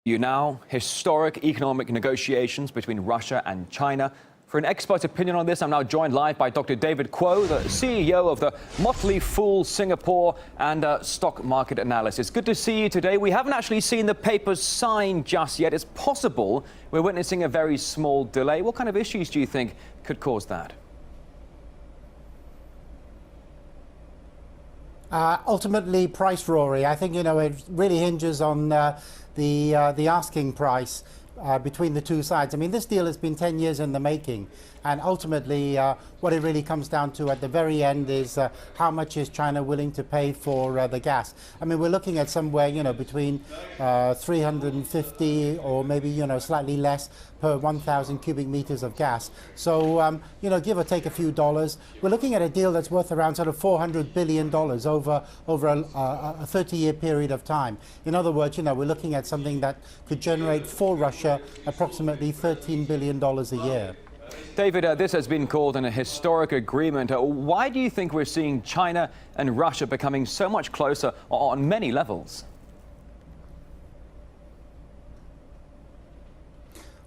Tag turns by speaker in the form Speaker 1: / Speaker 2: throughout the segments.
Speaker 1: You now, historic economic negotiations between Russia and China. For an expert opinion on this, I'm now joined live by Dr. David Ketua, the CEO of the Motley Singapore and stock market analysis. Good to see you today. We haven't actually seen the papers signed just yet. It's possible we're witnessing a very small delay. What kind of issues do you think could cause that?
Speaker 2: Ultimately, price, Rory. I think, it really hinges on the asking price between the two sides. I mean, this deal has been 10 years in the making, and ultimately what it really comes down to at the very end is how much is China willing to pay for the gas. I mean, we're looking at somewhere, between 350 or maybe, slightly less per 1,000 cubic meters of gas. So, give or take a few dollars. We're looking at a deal that's worth around sort of $400 billion over a 30-year period of time. In other words, we're looking at something that could generate for Russia approximately $13 billion a year.
Speaker 1: David, this has been called an historic agreement. Why do you think we're seeing China and Russia becoming so much closer on many levels?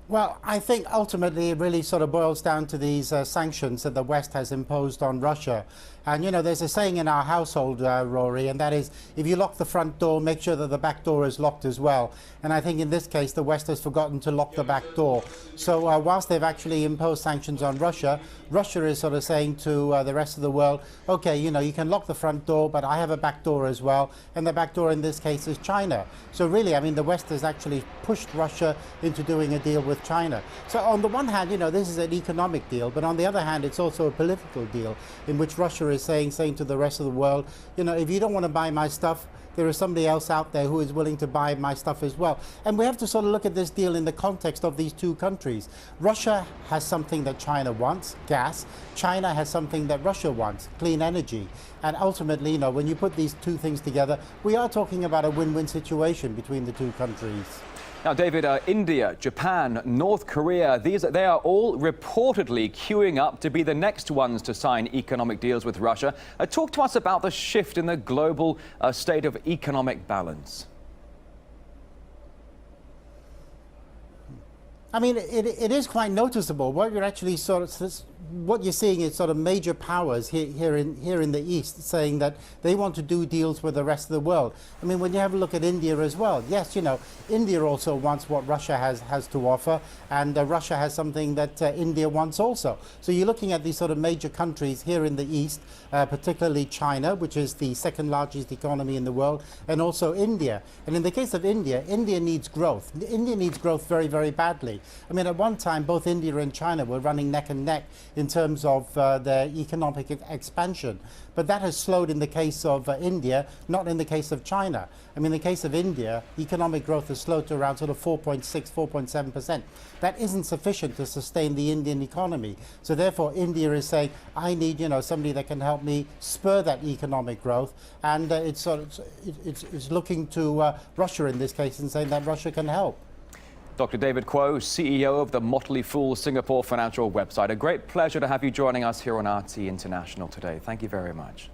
Speaker 2: Well, I think ultimately it really sort of boils down to these sanctions that the West has imposed on Russia. And, there's a saying in our household, Rory, and that is, if you lock the front door, make sure that the back door is locked as well. And I think in this case, the West has forgotten to lock the back door. So whilst they've actually imposed sanctions on Russia, Russia is sort of saying to the rest of the world, okay, you can lock the front door, but I have a back door as well. And the back door in this case is China. So really, I mean, the West has actually pushed Russia into doing a deal with China. So on the one hand, this is an economic deal, but on the other hand, it's also a political deal in which Russia is saying to the rest of the world, if you don't want to buy my stuff, there is somebody else out there who is willing to buy my stuff as well. And we have to sort of look at this deal in the context of these two countries. Russia has something that China wants, gas. China has something that Russia wants, clean energy. And ultimately, when you put these two things together, we are talking about a win-win situation between the two countries.
Speaker 1: Now, David, India, Japan, North Korea, they are all reportedly queuing up to be the next ones to sign economic deals with Russia. Talk to us about the shift in the global state of economic balance.
Speaker 2: I mean, it is quite noticeable. What you're actually what you're seeing is sort of major powers here in the East saying that they want to do deals with the rest of the world. I mean, when you have a look at India as well, yes, India also wants what Russia has to offer, and Russia has something that India wants also. So you're looking at these sort of major countries here in the East, particularly China, which is the second largest economy in the world, and also India. And in the case of India, India needs growth. India needs growth very, very badly. I mean, at one time, both India and China were running neck and neck in terms of their economic expansion. But that has slowed in the case of India, not in the case of China. I mean, in the case of India, economic growth has slowed to around sort of 4.6, 4.7%. That isn't sufficient to sustain the Indian economy. So therefore, India is saying, I need, somebody that can help me spur that economic growth. And it's looking to Russia in this case and saying that Russia can help.
Speaker 1: Dr. David Ketua, CEO of the Motley Singapore financial website. A great pleasure to have you joining us here on RT International today. Thank you very much.